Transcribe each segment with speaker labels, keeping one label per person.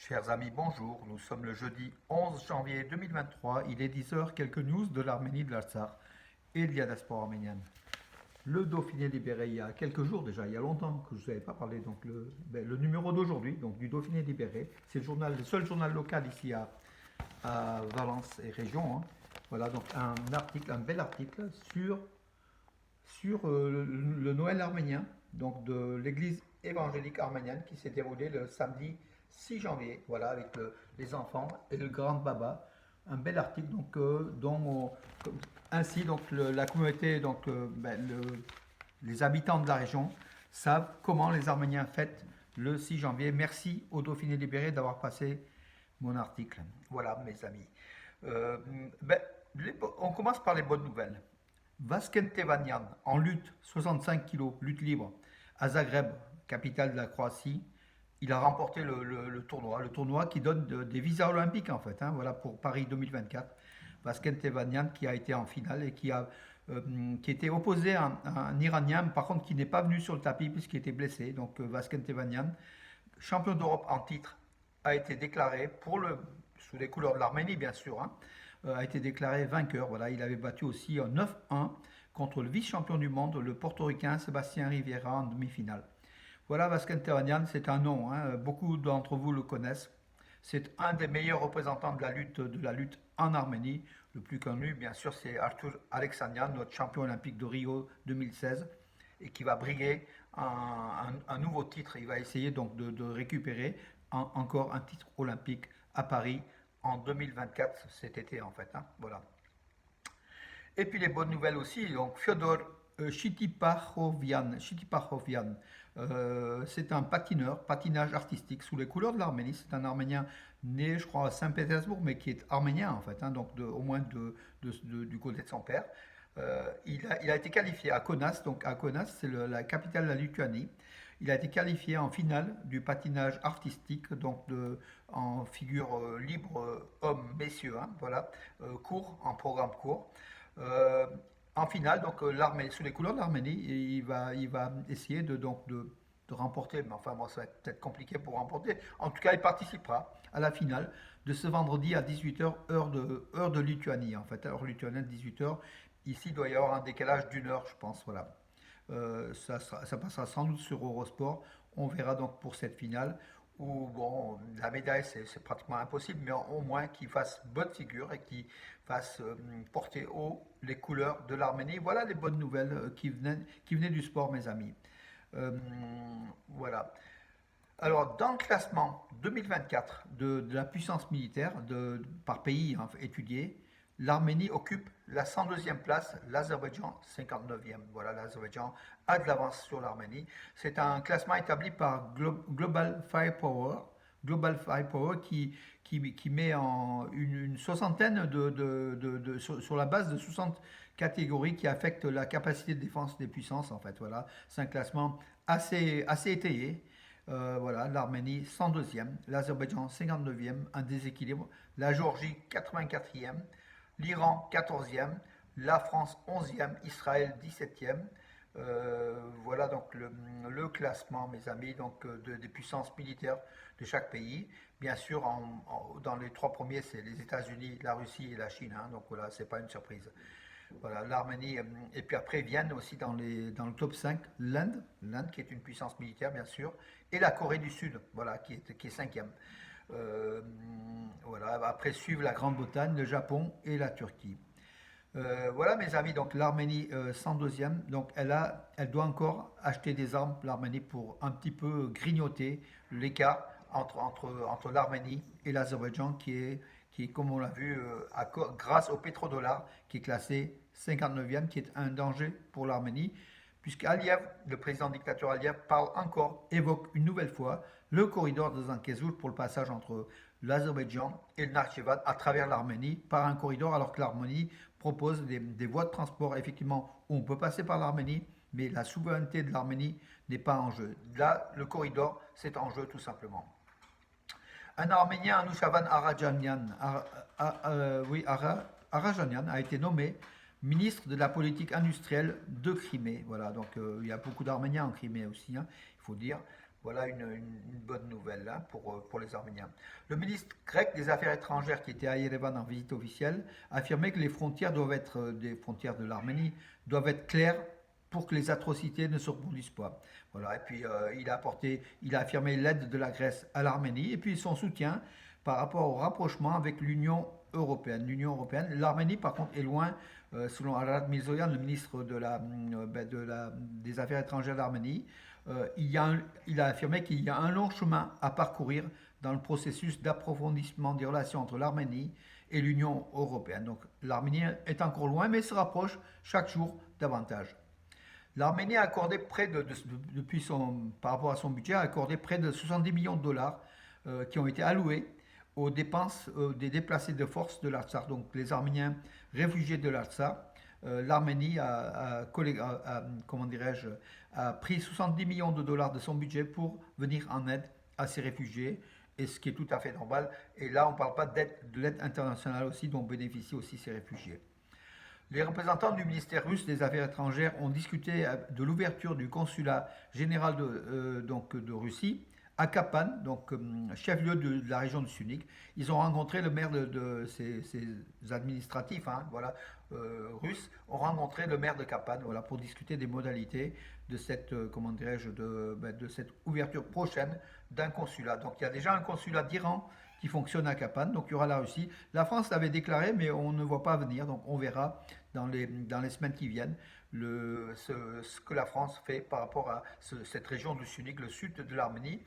Speaker 1: Chers amis, bonjour. Nous sommes le jeudi 11 janvier 2023. Il est 10 heures. Quelques news de l'Arménie, de l'Artsakh et de la diaspora arménienne. Le Dauphiné libéré il y a quelques jours déjà, il y a longtemps que je ne vous avais pas parlé. Donc le numéro d'aujourd'hui, donc du Dauphiné libéré, c'est le seul journal local ici à Valence et région, hein. Voilà donc un bel article sur le Noël arménien, donc de l'église évangélique arménienne qui s'est déroulée le samedi 6 janvier, voilà, avec les enfants et le grand baba. Un bel article donc, ainsi donc la communauté, donc les habitants de la région savent comment les Arméniens fêtent le 6 janvier. Merci au Dauphiné libéré d'avoir passé mon article. Voilà mes amis. Euh, ben, on commence par les bonnes nouvelles. Vasken Tevanian, en lutte, 65 kilos, lutte libre, à Zagreb, capitale de la Croatie. Il a remporté le tournoi qui donne des visas olympiques en fait, hein, voilà pour Paris 2024. Vasken Tevanian qui a été en finale et qui était opposé à un Iranien, par contre qui n'est pas venu sur le tapis puisqu'il était blessé. Donc Vasken Tevanian, champion d'Europe en titre, a été déclaré sous les couleurs de l'Arménie bien sûr, hein, a été déclaré vainqueur. Voilà, il avait battu aussi en 9-1 contre le vice-champion du monde, le portoricain Sébastien Riviera en demi-finale. Voilà, Vasken Tevanian, c'est un nom, hein, beaucoup d'entre vous le connaissent. C'est un des meilleurs représentants de la lutte en Arménie. Le plus connu, bien sûr, c'est Arthur Alexanian, notre champion olympique de Rio 2016, et qui va briguer un nouveau titre. Il va essayer donc de récupérer encore un titre olympique à Paris en 2024, cet été en fait, hein, voilà. Et puis les bonnes nouvelles aussi, donc Fyodor Chitipachovian, c'est un patinage artistique sous les couleurs de l'Arménie. C'est un Arménien né, je crois, à Saint-Pétersbourg, mais qui est arménien en fait, hein, donc au moins du côté de son père. Il a été qualifié à Kaunas, donc à Kaunas, c'est la capitale de la Lituanie. Il a été qualifié en finale du patinage artistique, donc en figure libre, homme-messieurs, hein, voilà, court, en programme court. Euh, En finale, donc sous les couleurs de l'Arménie, il va essayer de remporter, mais enfin, bon, ça va être peut-être compliqué pour remporter. En tout cas, il participera à la finale de ce vendredi à 18 h, heure de Lituanie, en fait, heure lituanienne, 18 h. Ici, il doit y avoir un décalage d'une heure, je pense, voilà. Ça passera sans doute sur Eurosport. On verra donc pour cette finale où bon, la médaille c'est pratiquement impossible, mais au moins qu'il fasse bonne figure et qu'il fasse porter haut les couleurs de l'Arménie. Voilà les bonnes nouvelles qui venaient du sport, mes amis. Euh, voilà. Alors, dans le classement 2024 de la puissance militaire par pays, hein, étudié, l'Arménie occupe la 102e place, l'Azerbaïdjan 59e. Voilà, l'Azerbaïdjan a de l'avance sur l'Arménie. C'est un classement établi par Global Firepower. Global Firepower qui met en une soixantaine sur la base de 60 catégories qui affectent la capacité de défense des puissances, en fait. Voilà, c'est un classement assez étayé. Voilà, l'Arménie 102e, l'Azerbaïdjan 59e, un déséquilibre, la Géorgie 84e, l'Iran 14e, la France 11e, Israël 17e. Voilà donc le classement, mes amis, donc, des puissances militaires de chaque pays. Bien sûr, dans les trois premiers, c'est les États-Unis, la Russie et la Chine, hein, donc voilà, c'est pas une surprise. Voilà, l'Arménie, et puis après viennent aussi dans le top 5 l'Inde qui est une puissance militaire bien sûr, et la Corée du Sud, voilà, qui est cinquième. Euh, voilà, après suivent la Grande-Bretagne, le Japon et la Turquie. Voilà mes amis, donc l'Arménie 102e, donc elle doit encore acheter des armes, l'Arménie, pour un petit peu grignoter l'écart entre l'Arménie et l'Azerbaïdjan qui est, comme on l'a vu, grâce au pétrodollar, qui est classé 59e, qui est un danger pour l'Arménie, puisque Aliyev, le président dictateur Aliyev, évoque une nouvelle fois le corridor de Zankezour pour le passage entre l'Azerbaïdjan et le Nakhchivan à travers l'Arménie par un corridor, alors que l'Arménie propose des voies de transport, effectivement, où on peut passer par l'Arménie, mais la souveraineté de l'Arménie n'est pas en jeu. Là, le corridor, c'est en jeu tout simplement. Un Arménien, Anouchavan Arajanian, a été nommé ministre de la politique industrielle de Crimée. Voilà, donc il y a beaucoup d'Arméniens en Crimée aussi, hein, il faut dire. Voilà une bonne nouvelle là, pour les Arméniens. Le ministre grec des Affaires étrangères qui était à Yerevan en visite officielle affirmait que les frontières doivent être, des frontières de l'Arménie, doivent être claires pour que les atrocités ne se reproduisent pas. Voilà. Et puis il a affirmé l'aide de la Grèce à l'Arménie et puis son soutien par rapport au rapprochement avec l'Union européenne. L'Union européenne, l'Arménie par contre est loin, selon Arad Mirzoyan, le ministre des Affaires étrangères d'Arménie. Il a affirmé qu'il y a un long chemin à parcourir dans le processus d'approfondissement des relations entre l'Arménie et l'Union européenne. Donc l'Arménie est encore loin, mais se rapproche chaque jour davantage. L'Arménie a accordé depuis par rapport à son budget, a accordé près de 70 millions de dollars qui ont été alloués aux dépenses des déplacés de force de l'Artsakh. Donc les Arméniens réfugiés de l'Artsakh, l'Arménie comment dirais-je, a pris 70 millions de dollars de son budget pour venir en aide à ces réfugiés, et ce qui est tout à fait normal. Et là, on ne parle pas de l'aide internationale aussi, dont bénéficient aussi ces réfugiés. Les représentants du ministère russe des Affaires étrangères ont discuté de l'ouverture du consulat général de Russie à Kapan, donc chef-lieu de la région de Sunik. Ils ont rencontré le maire de ces administratifs, hein, voilà, russes, ont rencontré le maire de Kapan, voilà, pour discuter des modalités de cette, comment dirais-je, de cette ouverture prochaine d'un consulat. Donc il y a déjà un consulat d'Iran qui fonctionne à Kapan, donc il y aura la Russie. La France l'avait déclaré, mais on ne voit pas venir, donc on verra dans les semaines qui viennent ce que la France fait par rapport à cette région du Sunik, le sud de l'Arménie,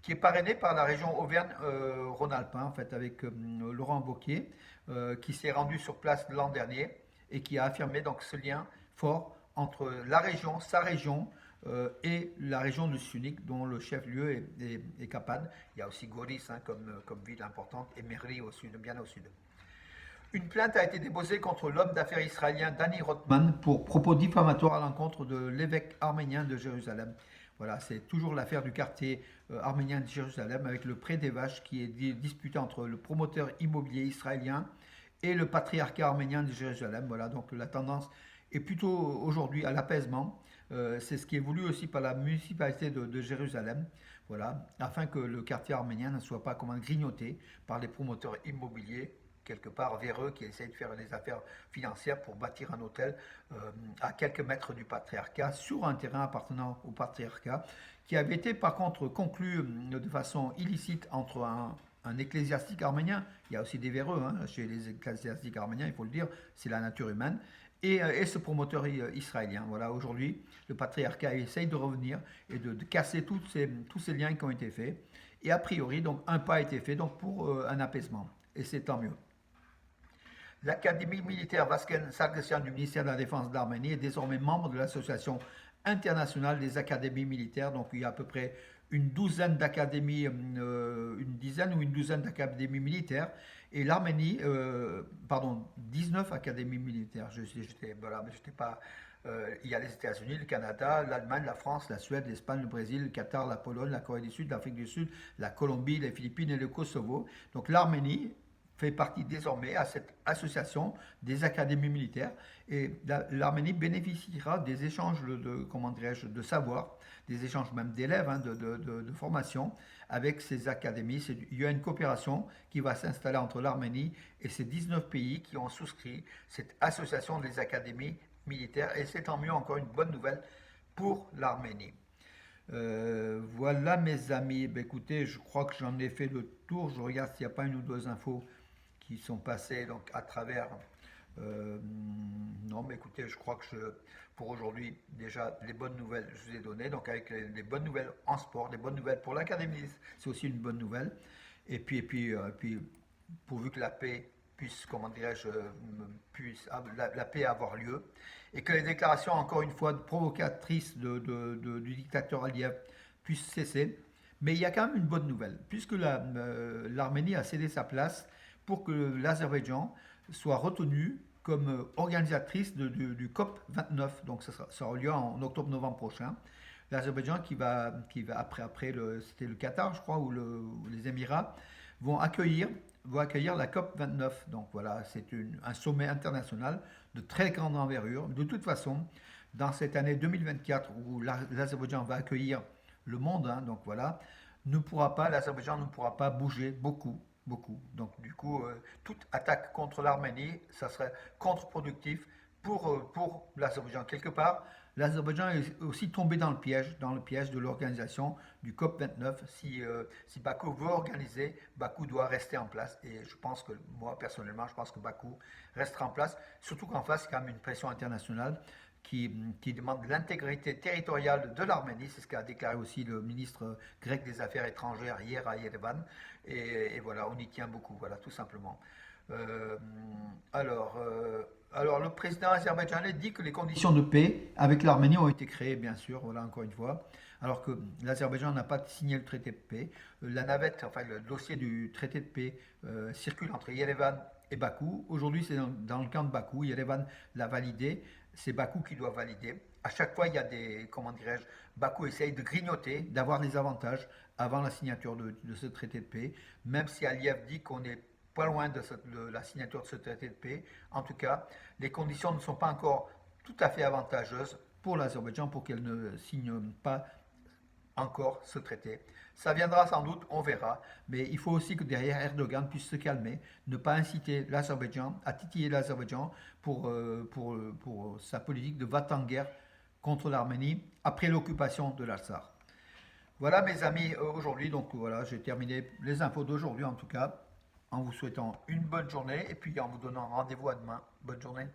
Speaker 1: qui est parrainé par la région Auvergne-Rhône-Alpin, en fait, avec Laurent Wauquiez, qui s'est rendu sur place l'an dernier et qui a affirmé donc ce lien fort entre la région, sa région, et la région de Sunik, dont le chef-lieu est Kapan. Il y a aussi Goris, hein, comme ville importante, et Merli au sud, bien au sud. Une plainte a été déposée contre l'homme d'affaires israélien Danny Rothman pour propos diffamatoires à l'encontre de l'évêque arménien de Jérusalem. Voilà, c'est toujours l'affaire du quartier arménien de Jérusalem avec le prêt des vaches qui est disputé entre le promoteur immobilier israélien et le patriarcat arménien de Jérusalem. Voilà, donc la tendance est plutôt aujourd'hui à l'apaisement. C'est ce qui est voulu aussi par la municipalité de Jérusalem, voilà, afin que le quartier arménien ne soit pas grignoté par les promoteurs immobiliers quelque part véreux qui essayent de faire des affaires financières pour bâtir un hôtel à quelques mètres du patriarcat, sur un terrain appartenant au patriarcat, qui avait été par contre conclu de façon illicite entre un ecclésiastique arménien. Il y a aussi des véreux, hein, chez les ecclésiastiques arméniens, il faut le dire, c'est la nature humaine, et ce promoteur israélien. Voilà, aujourd'hui, le patriarcat essaye de revenir et de casser tous ces liens qui ont été faits. Et a priori, donc, un pas a été fait donc, pour un apaisement. Et c'est tant mieux. L'Académie militaire Vasken Sargsyan du ministère de la Défense d'Arménie est désormais membre de l'Association internationale des académies militaires. Donc il y a à peu près une douzaine d'académies, une dizaine ou une douzaine d'académies militaires. Et l'Arménie, pardon, 19 académies militaires. Voilà, mais j'étais pas. Il y a les États-Unis, le Canada, l'Allemagne, la France, la Suède, l'Espagne, le Brésil, le Qatar, la Pologne, la Corée du Sud, l'Afrique du Sud, la Colombie, les Philippines et le Kosovo. Donc l'Arménie fait partie désormais à cette association des académies militaires et l'Arménie bénéficiera des échanges comment dirais-je, de savoir, des échanges même d'élèves, hein, de formation avec ces académies. Il y a une coopération qui va s'installer entre l'Arménie et ces 19 pays qui ont souscrit cette association des académies militaires et c'est tant mieux, encore une bonne nouvelle pour l'Arménie. Voilà mes amis, ben, écoutez, je crois que j'en ai fait le tour, je regarde s'il n'y a pas une ou deux infos qui sont passés donc à travers. Non, mais écoutez, je crois que pour aujourd'hui, déjà, les bonnes nouvelles, je vous ai donné. Donc, avec les bonnes nouvelles en sport, les bonnes nouvelles pour l'académie, c'est aussi une bonne nouvelle. Et puis, pourvu que la paix puisse, comment dirais-je, la paix avoir lieu, et que les déclarations, encore une fois, provocatrices du dictateur Aliyev puissent cesser. Mais il y a quand même une bonne nouvelle, puisque l'Arménie a cédé sa place pour que l'Azerbaïdjan soit retenu comme organisatrice du COP 29. Donc ça aura lieu en octobre-novembre prochain. L'Azerbaïdjan qui va après c'était le Qatar, je crois, ou les Émirats, vont accueillir la COP 29. Donc voilà, c'est un sommet international de très grande envergure. De toute façon, dans cette année 2024 où l'Azerbaïdjan va accueillir le monde, hein, donc voilà, ne pourra pas, l'Azerbaïdjan ne pourra pas bouger beaucoup, beaucoup. Donc du coup, toute attaque contre l'Arménie, ça serait contre-productif pour l'Azerbaïdjan. Quelque part, l'Azerbaïdjan est aussi tombé dans le piège de l'organisation du COP29. Si Bakou veut organiser, Bakou doit rester en place. Et je pense que, moi personnellement, je pense que Bakou restera en place, surtout qu'en face, il y a quand même une pression internationale qui demande l'intégrité territoriale de l'Arménie. C'est ce qu'a déclaré aussi le ministre grec des Affaires étrangères hier à Yerevan. Et voilà, on y tient beaucoup, voilà, tout simplement. Euh, alors, alors, le président azerbaïdjanais dit que les conditions de paix avec l'Arménie ont été créées, bien sûr, voilà, encore une fois, alors que l'Azerbaïdjan n'a pas signé le traité de paix. La navette, enfin le dossier du traité de paix circule entre Yerevan et Bakou. Aujourd'hui, c'est dans le camp de Bakou. Yerevan l'a validé, c'est Bakou qui doit valider. À chaque fois, il y a des, comment dirais-je, Bakou essaye de grignoter, d'avoir des avantages avant la signature de ce traité de paix, même si Aliyev dit qu'on est pas loin de la signature de ce traité de paix. En tout cas, les conditions ne sont pas encore tout à fait avantageuses pour l'Azerbaïdjan pour qu'elle ne signe pas encore ce traité. Ça viendra sans doute, on verra, mais il faut aussi que derrière Erdogan puisse se calmer, ne pas inciter l'Azerbaïdjan à titiller l'Azerbaïdjan pour sa politique de va-t-en-guerre contre l'Arménie après l'occupation de l'Artsakh. Voilà mes amis aujourd'hui, donc voilà, j'ai terminé les infos d'aujourd'hui en tout cas, en vous souhaitant une bonne journée et puis en vous donnant rendez-vous à demain. Bonne journée.